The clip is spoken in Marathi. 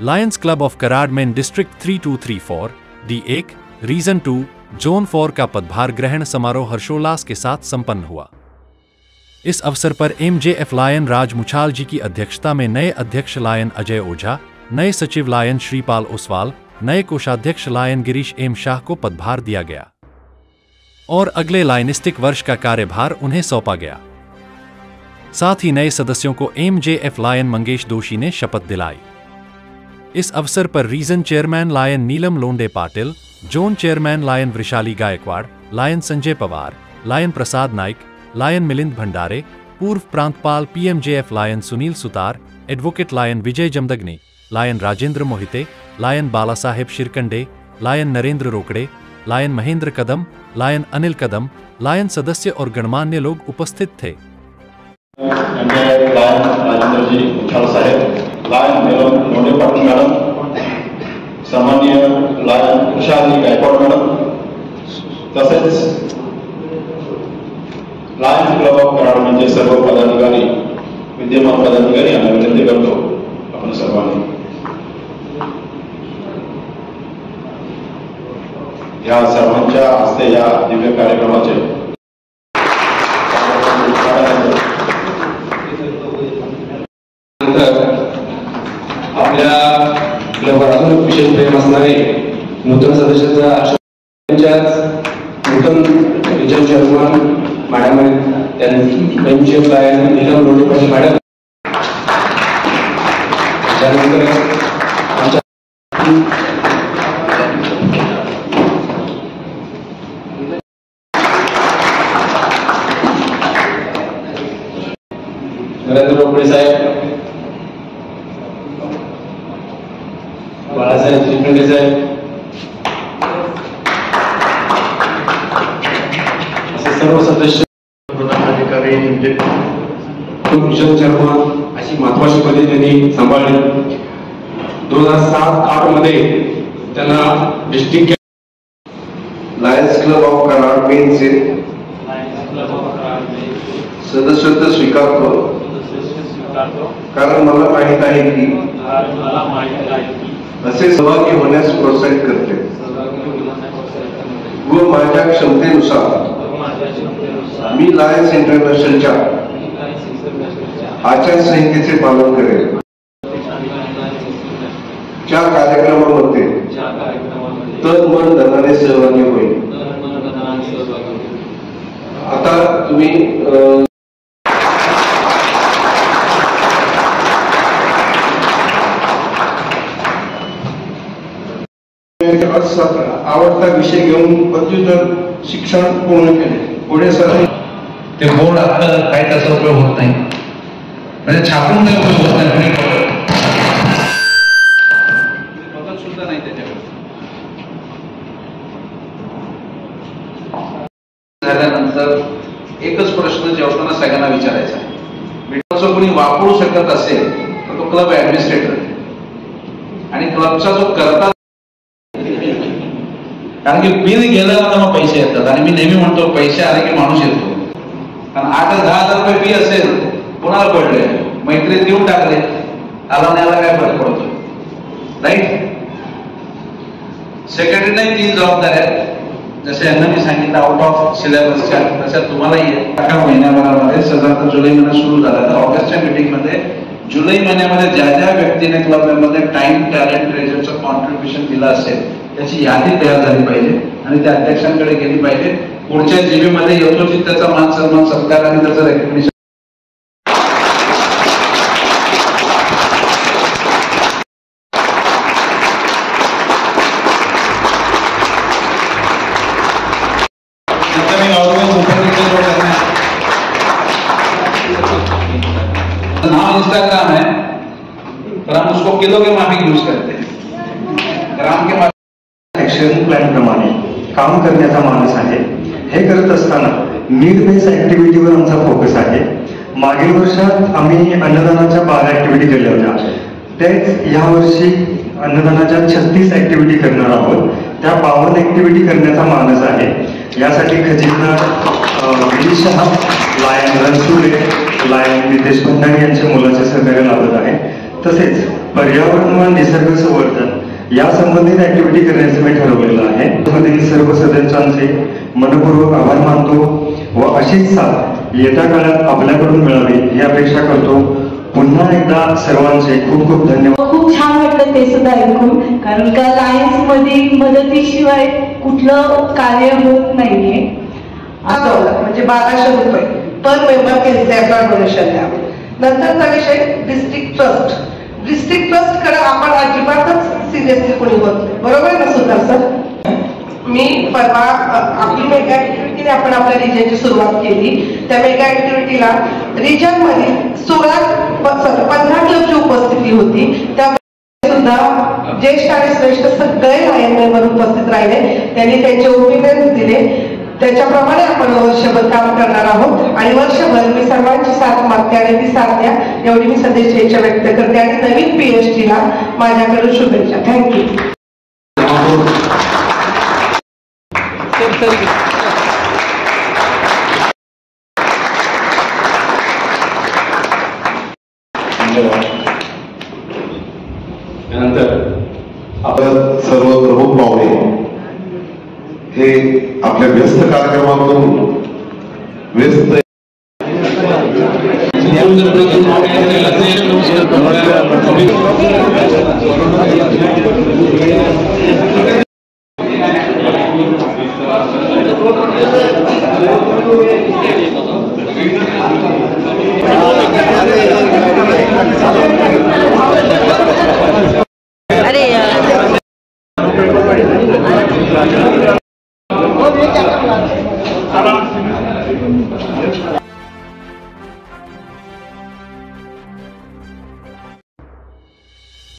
लायंस क्लब ऑफ कराड़मेन डिस्ट्रिक्ट 3234 D1 रीजन 2 जोन 4 का पदभार ग्रहण समारोह हर्षोल्लास के साथ संपन्न हुआ। इस अवसर पर MJF लायन राज मुछाल जी की अध्यक्षता में नए अध्यक्ष लायन अजय ओझा, नए सचिव लायन श्रीपाल ओसवाल, नए कोषाध्यक्ष लायन गिरीश एम शाह को पदभार दिया गया और अगले लायनिस्टिक वर्ष का कार्यभार उन्हें सौंपा गया। साथ ही नए सदस्यों को MJF लायन मंगेश दोषी ने शपथ दिलाई। इस अवसर पर region chairman lion Neelam Londe Patil, zone chairman lion Vrushali Gaikwad, lion Sanjay Pawar, lion Prasad Naik, lion Milind Bhandare, पूर्व प्रांतपाल PMJF lion Sunil Sutar, advocate lion Vijay Jamadagni, lion Rajendra Mohite, lion Bala Saheb Shirkande, lion Narendra Rokade, lion Mahendra Kadam, lion Anil Kadam, lion सदस्य और गणमान्य लोग उपस्थित थे। Lion Rajendra ji Muchhal Saheb, lion Neelam Londe Patil madam, सामान्य लायन वृशाली गायकवाड मैडम, तसेच लायन्स क्लब ऑफ कराड़मेनचे सर्व पदाधिकारी, विद्यमान पदाधिकारी यांना विनंती करतो आपण सर्वांनी या सर्वांच्या हस्ते या दिव्य कार्यक्रमाचे आपल्या क्लबवर अजून विशेष प्रेम असणारे नूतन सदस्यांच्या नूतन रिजन चेअरमन मॅडम आहेत, त्यांनी MJF lion Neelam Londe Patil madam, त्यानंतर आमच्या नरेंद्र रोकड़े साहेब, बाळासाहेब शिरकंडे साहेब, असे सर्व सदस्य, पदाधिकारी, मिशन चेअरमन अशी महत्वाची पदे त्यांनी सांभाळली। 2007-08 मध्ये त्यांना डिस्ट्रिक्ट लायन्स क्लब ऑफ कराड़मेनचे सदस्यत्व स्वीकारतो, कारण मला माहित आहे की असे सहभागी होण्यास प्रोत्साहित करते व माझ्या क्षमतेनुसार मी लायन्स इंटरनॅशनलच्या आचारसंहितेचे पालन करेल। त्या कार्यक्रमामध्ये तन मन धनाने सहभागी होईल। आता तुम्ही आवडता विषय घेऊन पदव्युत्तर शिक्षण पूर्ण केले। पुढे सर ते बोर्ड आता काही त्याचा उपयोग होत नाही, म्हणजे छापून काही उपयोग होत नाही, बदल सुद्धा नाही त्याच्याकडे। झाल्यानंतर एकच प्रश्न जेवताना सगळ्यांना विचारायचा आहे, मीटरचं कोणी वापरू शकत असेल तर तो क्लब ऍडमिनिस्ट्रेटर आणि क्लबचा जो करता, कारण की बिल गेलं तर मग पैसे येतात आणि मी नेहमी म्हणतो पैसे आले की माणूस येतो। कारण 8-10 रुपये फी असेल, कोणाला पडले, मैत्रीत देऊन टाकले, आला न्यायला काय फरक पडतो, राईट। सेक्रेटरीने 3 जबाबदाऱ्या आहेत, जसे यांना मी सांगितलं आउट ऑफ सिलेबसच्या, तशा तुम्हालाही आहे। महिन्याभरामध्ये साधारणतः जुलै महिना सुरू झाला तर ऑगस्टच्या मीटिंग मध्ये जुलै महिन्यामध्ये ज्या ज्या व्यक्तीने क्लब मेंबरने टाइम टॅलेंट ट्रेजरचं कॉन्ट्रीब्युशन दिलं असेल त्याची यादी तयार झाली पाहिजे आणि त्या अध्यक्षांकडे गेली पाहिजे। पुढच्या जीबी मध्ये यथोचित त्याचा मान सन्मान सत्कार आणि त्याचं रेकग्निशन नाम इंस्टाग्राम है पर हम उसको किलो के माफिक यूज करते हैं। ग्राम के एक्शन प्लॅन प्रमाणे काम करण्याचा मानस आहे। हे करत असताना नीड बेस ऍक्टिव्हिटीवर आमचा फोकस आहे। मागील वर्षात आम्ही अन्नदानाच्या 12 ऍक्टिव्हिटी केल्या होत्या, तेच या वर्षी अन्नदानाच्या 36 ऍक्टिव्हिटी करणार आहोत। त्या 52 ऍक्टिव्हिटी करण्याचा मानस आहे। यासाठी खजिनदार गिरीश शाह, लायन रणसुले, लायन नितेश भंडारी यांच्या मुलाचे सहकार्य लाभत आहे। तसेच पर्यावरण व निसर्ग संवर्धन या संबंधित ऍक्टिव्हिटी करण्याचे मी ठरवलेलं आहे. मधील सर्व सदस्यांचे मनपूर्वक आभार मानतो व अशीच साथ येत्या काळात आपल्याकडून मिळावी ही अपेक्षा करतो. पुन्हा एकदा सर्वांचे खूप खूप धन्यवाद. खूप छान वाटलं ते सुद्धा ऐकून, कारण का लायन्स मध्ये मदतीशिवाय कुठलं कार्य होत नाहीये. म्हणजे 1200 रुपये पर मेंबर केसला डोनेशन द्यावं. नंतरचा विषय डिस्ट्रिक्ट ट्रस्ट. डिस्ट्रिक्ट ट्रस्ट कडे आपण अजिबातच सिरियसली कोणी होत नाही, बरोबर ना सुद्धा सर? मी परवा आपली मेगा ऍक्टिव्हिटीने आपण आपल्या रिजनची सुरुवात केली. त्या मेगा ऍक्टिव्हिटीला रिजन मध्ये 15 क्लबची उपस्थिती होती. त्या सुद्धा ज्येष्ठ आणि श्रेष्ठ सगळे लायन मेंबर उपस्थित राहिले. त्यांनी त्यांचे ओपिनियन्स दिले. त्याच्याप्रमाणे आपण वर्षभर काम करणार आहोत आणि वर्षभर मी सर्वांची साथ मागते आणि ती साथ द्या एवढी मी सदिच्छा इच्छा व्यक्त करते आणि नवीन PhD ला माझ्याकडून शुभेच्छा. थँक्यू. त्यानंतर आपण सर्व प्रमुख पाहुणे हे आपल्या व्यस्त कार्यक्रमातून व्यस्त अरे